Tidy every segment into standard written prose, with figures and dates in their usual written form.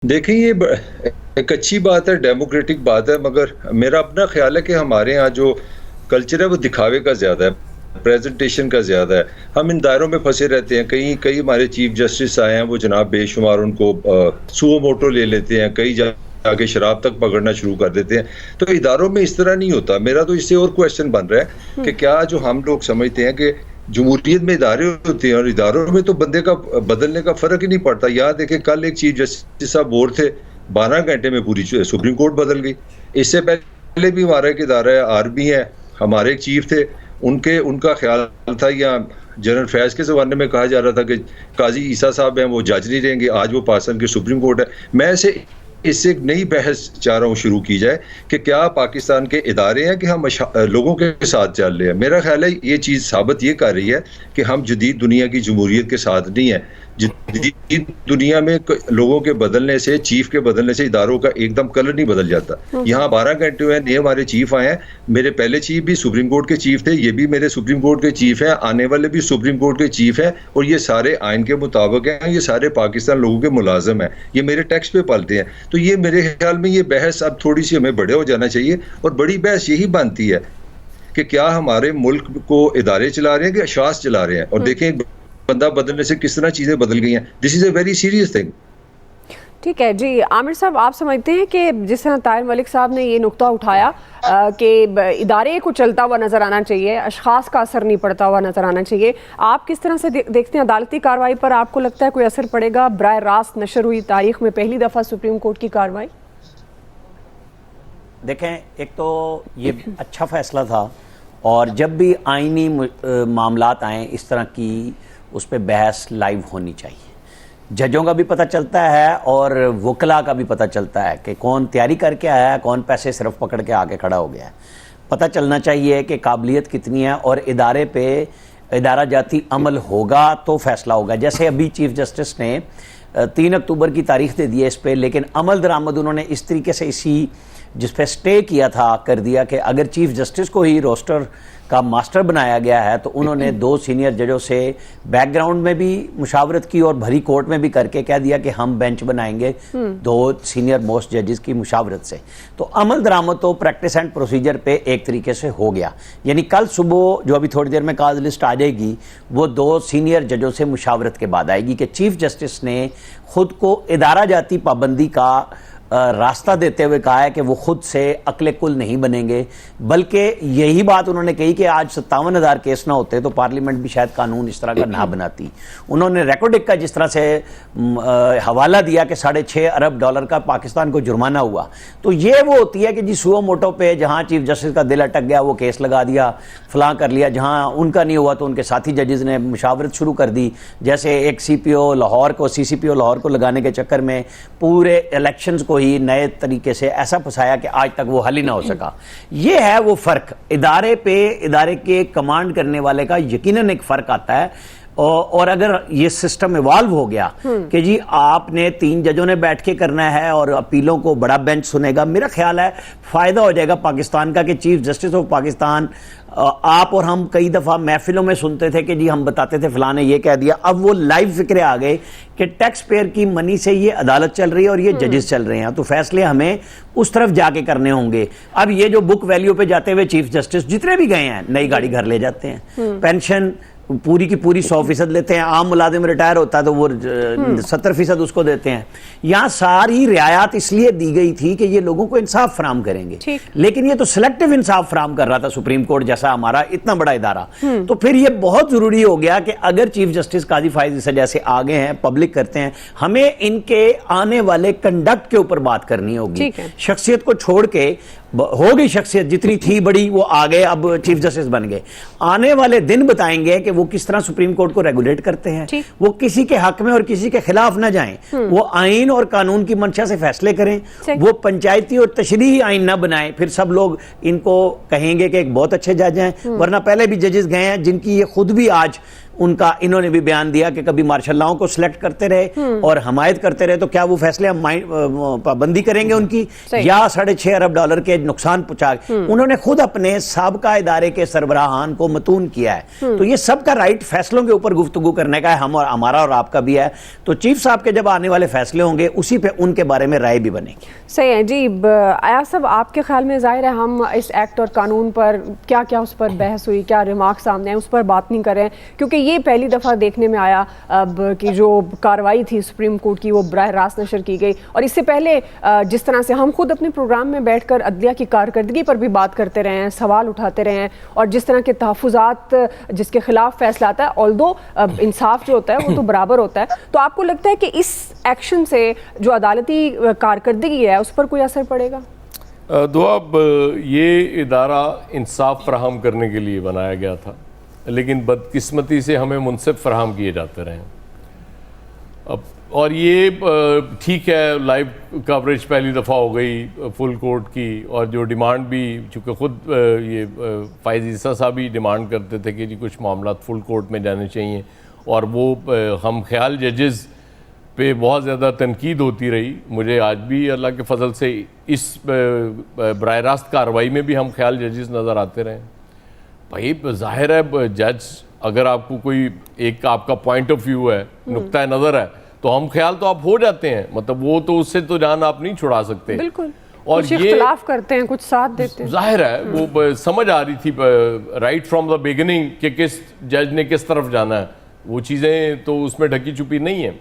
देखिए एक अच्छी बात है, डेमोक्रेटिक बात है, मगर मेरा अपना ख्याल है कि हमारे यहाँ जो कल्चर है वो दिखावे का ज़्यादा है, प्रेज़ेंटेशन का ज़्यादा है। हम इन दायरों में फँसे रहते हैं। कई कई हमारे चीफ जस्टिस आए हैं, वो जनाब बेशुमार उनको सुओ मोटो ले लेते हैं, कई जाके शराब तक पकड़ना शुरू कर देते हैं। तो इदारों में इस तरह नहीं होता। मेरा तो इससे और क्वेश्चन बन रहा है कि क्या जो हम लोग समझते हैं कि जमहूरियत में इदारे होते हैं और इदारों में तो बंदे का बदलने का फ़र्क ही नहीं पड़ता। याद है कि कल एक चीफ जस्टिस साहब बोर थे, 12 घंटे में पूरी सुप्रीम कोर्ट बदल गई। इससे पहले भी हमारा एक इदारा है, आरबी है, हमारे एक चीफ थे, उनका ख्याल था, या जनरल फैज़ के ज़माने में कहा जा रहा था कि काज़ी ईसा साहब हैं, वो जज नहीं रहेंगे, आज वो पाकिस्तान की सुप्रीम कोर्ट है। मैं इससे एक नई बहस चाह रहा हूँ शुरू की जाए कि क्या पाकिस्तान के इदारे हैं कि हम लोगों के साथ चल रहे हैं। मेरा ख्याल है ये चीज़ साबित ये कर रही है कि हम जदीद दुनिया की जमहूरियत के साथ नहीं है। जदीद दुनिया में लोगों के बदलने से, चीफ के बदलने से इदारों का एकदम कलर नहीं बदल जाता। यहाँ 12 घंटे हुए हैं, नए हमारे चीफ आए हैं। मेरे पहले चीफ भी सुप्रीम कोर्ट के चीफ थे, ये भी मेरे सुप्रीम कोर्ट के चीफ हैं, आने वाले भी सुप्रीम कोर्ट के चीफ हैं, और ये सारे आइन के मुताबिक हैं, ये सारे पाकिस्तान लोगों के मुलाजिम हैं, ये मेरे टैक्स पे पलते हैं। तो ये मेरे ख्याल में ये बहस अब थोड़ी सी हमें बड़े हो जाना चाहिए, और बड़ी बहस यही बनती है कि क्या हमारे मुल्क को इदारे चला रहे हैं कि अशास चला रहे हैं। और देखें बंदा बदलने से किस तरह चीज़ें बदल गई हैं। This is a very serious thing. ठीक है जी। आमिर साहब, आप समझते हैं कि जिस तरह ताहिर मलिक साहब ने ये नुक्ता उठाया कि इदारे को चलता हुआ नज़र आना चाहिए, अशखास का असर नहीं पड़ता हुआ नज़र आना चाहिए, आप किस तरह से देखते हैं अदालती कार्रवाई पर? आपको लगता है कोई असर पड़ेगा? बराह रास्त नशर हुई तारीख में पहली दफ़ा सुप्रीम कोर्ट की कार्रवाई। देखें, एक तो ये अच्छा फैसला था, और जब भी आईनी मामलात आएँ इस तरह की, उस पर बहस लाइव होनी चाहिए। जजों का भी पता चलता है और वकला का भी पता चलता है कि कौन तैयारी करके आया है, कौन पैसे सिर्फ पकड़ के आके खड़ा हो गया है। पता चलना चाहिए कि काबिलियत कितनी है, और इदारे पे इदारा जाती अमल होगा तो फैसला होगा। जैसे अभी चीफ जस्टिस ने 3 अक्टूबर की तारीख दे दी है इस पर, लेकिन अमल दरामद उन्होंने इस तरीके से इसी जिस पे स्टे किया था कर दिया कि अगर चीफ जस्टिस को ही रोस्टर का मास्टर बनाया गया है तो उन्होंने 2 सीनियर जजों से बैकग्राउंड में भी मुशावरत की और भरी कोर्ट में भी करके कह दिया कि हम बेंच बनाएंगे 2 सीनियर मोस्ट जजेस की मुशावरत से। तो अमल दरामद तो प्रैक्टिस एंड प्रोसीजर पे एक तरीके से हो गया। यानी कल सुबह जो अभी थोड़ी देर में काज लिस्ट आ जाएगी, वो 2 सीनियर जजों से मुशावरत के बाद आएगी कि चीफ जस्टिस ने खुद को इदारा जाती पाबंदी का रास्ता देते हुए कहा है कि वो खुद से अकले कुल नहीं बनेंगे, बल्कि यही बात उन्होंने कही कि आज 57,000 केस ना होते तो पार्लियामेंट भी शायद कानून इस तरह का ना बनाती। उन्होंने रेकॉर्डिक का जिस तरह से हवाला दिया कि $6.5 अरब का पाकिस्तान को जुर्माना हुआ, तो ये वो होती है कि जी सुओ मोटो पे जहाँ चीफ जस्टिस का दिल अटक गया वो केस लगा दिया, फलां कर लिया, जहाँ उनका नहीं हुआ तो उनके साथी जजेस ने मुशावरत शुरू कर दी। जैसे एक CPO लाहौर को, CCPO लाहौर को लगाने के चक्कर में पूरे इलेक्शंस को ही नए तरीके से ऐसा फंसाया कि आज तक वो हल ही ना हो सका। ये है वो फर्क। इदारे पे इदारे के कमांड करने वाले का यकीनन एक फर्क आता है। और अगर ये सिस्टम इवॉल्व हो गया कि जी आपने 3 जजों ने बैठ के करना है और अपीलों को बड़ा बेंच सुनेगा, मेरा ख्याल है फायदा हो जाएगा पाकिस्तान का कि चीफ जस्टिस ऑफ पाकिस्तान, आप और हम कई दफ़ा महफिलों में सुनते थे कि जी हम बताते थे फलां ने ये कह दिया, अब वो लाइव फिक्रे आ गए कि टैक्स पेयर की मनी से ये अदालत चल रही है और ये जजेस चल रहे हैं, तो फैसले हमें उस तरफ जाके करने होंगे। अब ये जो बुक वैल्यू पे जाते हुए चीफ जस्टिस जितने भी गए हैं, नई गाड़ी घर ले जाते हैं, पेंशन पूरी की पूरी 100% लेते हैं, आम मुलाजिम रिटायर होता है तो वो 70% उसको देते हैं। यहाँ सारी रियायत इसलिए दी गई थी कि ये लोगों को इंसाफ फराम करेंगे, लेकिन ये तो सिलेक्टिव इंसाफ फराम कर रहा था सुप्रीम कोर्ट जैसा हमारा इतना बड़ा इदारा। तो फिर ये बहुत जरूरी हो गया कि अगर चीफ जस्टिस काजी फायज ईसा जैसे आगे हैं, पब्लिक करते हैं, हमें इनके आने वाले कंडक्ट के ऊपर बात करनी होगी। शख्सियत को छोड़ के हो गई, शख्सियत जितनी थी बड़ी वो आ गए, अब चीफ जस्टिस बन गए। आने वाले दिन बताएंगे कि वो किस तरह सुप्रीम कोर्ट को रेगुलेट करते हैं, वो किसी के हक में और किसी के खिलाफ ना जाएं, वो आइन और कानून की मंशा से फैसले करें, वो पंचायती और तशरीही आइन ना बनाएं, फिर सब लोग इनको कहेंगे कि एक बहुत अच्छे जज हैं, वरना पहले भी जजेस गए हैं जिनकी ये खुद भी आज उनका इन्होंने भी बयान दिया कि कभी मार्शल लॉ को सिलेक्ट करते रहे और हमायत करते रहे, तो क्या वो फैसले हम पाबंदी करेंगे उनकी, या $6.5 अरब के नुकसान पहुंचा। उन्होंने खुद अपने साबका इदारे के सरबराहान को मतून किया है। तो ये सबका राइट फैसलों के ऊपर गुफ्तगू करने का है, हम और हमारा और आपका भी है। तो चीफ साहब के जब आने वाले फैसले होंगे उसी पे उनके बारे में राय भी बनेगी। सही है जी। आया साहब, आपके ख्याल में जाहिर है हम इस एक्ट और कानून पर क्या क्या उस पर बहस हुई, क्या रिमार्क सामने आए, उस पर बात नहीं कर रहे हैं, क्योंकि ये पहली दफ़ा देखने में आया अब कि जो कार्रवाई थी सुप्रीम कोर्ट की वो बराह रास्त नशर की गई। और इससे पहले जिस तरह से हम खुद अपने प्रोग्राम में बैठकर अदलिया की कारकर्दगी पर भी बात करते रहे हैं, सवाल उठाते रहे हैं, और जिस तरह के तहफ़्फ़ुज़ात जिसके खिलाफ फैसला आता है, ऑल्दो इंसाफ जो होता है वो तो बराबर होता है, तो आपको लगता है कि इस एक्शन से जो अदालती कारकर्दगी है उस पर कोई असर पड़ेगा? दुआब, ये इदारा इंसाफ फराहम करने के लिए बनाया गया था, लेकिन बदकिस्मती से हमें मुनसिफ फराहम किए जाते रहे। अब और ये ठीक है, लाइव कवरेज पहली दफ़ा हो गई फुल कोर्ट की, और जो डिमांड भी, चूँकि ख़ुद ये फ़ाइज़ ईसा साहब भी डिमांड करते थे कि जी कुछ मामला फुल कोर्ट में जाने चाहिए, और वो हम ख्याल जजेस पे बहुत ज़्यादा तनकीद होती रही। मुझे आज भी अल्लाह के फजल से इस बराह रास्त कार्रवाई में भी हम ख्याल जजेस नज़र आते रहे। भाई जाहिर है, जज अगर आपको कोई एक आपका पॉइंट ऑफ व्यू है, नुक्ता नज़र है, तो हम ख्याल तो आप हो जाते हैं, मतलब वो तो उससे तो जान आप नहीं छुड़ा सकते। बिल्कुल। और कुछ ये इख्तिलाफ करते हैं, कुछ साथ देते हैं। जाहिर है वो समझ आ रही थी राइट फ्रॉम द बिगिनिंग कि किस जज ने किस तरफ जाना है, वो चीज़ें तो उसमें ढकी छुपी नहीं है।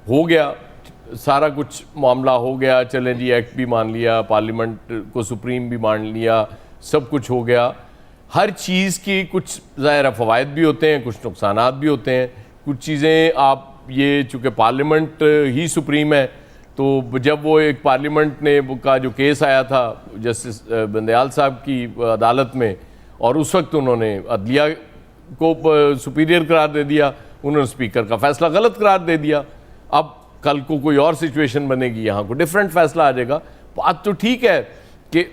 हो गया सारा कुछ, मामला हो गया, चलें जी एक्ट भी मान लिया, पार्लियामेंट को सुप्रीम भी मान लिया, सब कुछ हो गया। हर चीज़ की कुछ ज़ाहिर फ़वाइद भी होते हैं, कुछ नुकसानात भी होते हैं। कुछ चीज़ें आप ये चूँकि पार्लियामेंट ही सुप्रीम है, तो जब वो एक पार्लियामेंट ने का जो केस आया था जस्टिस बंदयाल साहब की अदालत में, और उस वक्त उन्होंने अदलिया को सुपीरियर करार दे दिया, उन्होंने स्पीकर का फैसला गलत करार दे दिया। अब कल को कोई और सिचुएशन बनेगी, यहाँ को डिफरेंट फैसला आ जाएगा। बात तो ठीक है कि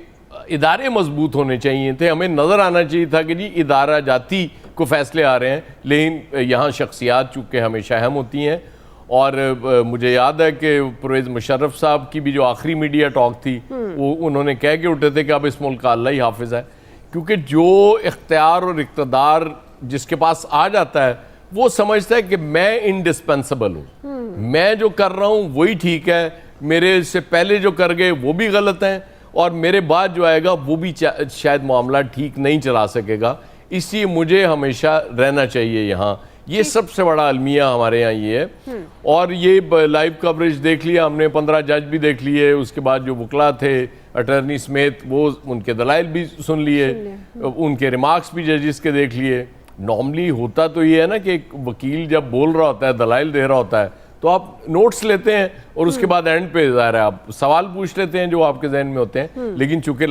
इदारे मजबूत होने चाहिए थे, हमें नज़र आना चाहिए था कि जी इदारा जाती को फैसले आ रहे हैं, लेकिन यहाँ शख्सियात चूँकि हमेशा अहम होती हैं। और मुझे याद है कि परवेज़ मुशर्रफ साहब की भी जो आखिरी मीडिया टॉक थी, वो उन्होंने कह के उठे थे कि अब इस मुल्क का अल्लाह ही हाफिज़ है, क्योंकि जो इख्तियार और इक़्तिदार जिसके पास आ जाता है वो समझता है कि मैं इंडिस्पेंसिबल हूँ, मैं जो कर रहा हूँ वही ठीक है, मेरे से पहले जो कर गए वो भी गलत हैं, और मेरे बाद जो आएगा वो भी शायद मामला ठीक नहीं चला सकेगा। इसलिए मुझे हमेशा रहना चाहिए यहाँ। ये सबसे बड़ा अलमिया हमारे यहाँ ये है। और ये लाइव कवरेज देख लिया हमने, 15 जज भी देख लिए, उसके बाद जो वकला थे अटर्नी समेत वो उनके दलाइल भी सुन लिए, उनके रिमार्क्स भी जजिस के देख लिए। नॉर्मली होता तो ये है ना कि एक वकील जब बोल रहा होता है, दलाइल दे रहा होता है, तो आप नोट्स लेते हैं और उसके बाद एंड पे ज़ाहिर है आप सवाल पूछ लेते हैं जो आपके जहन में होते हैं। लेकिन चूंकि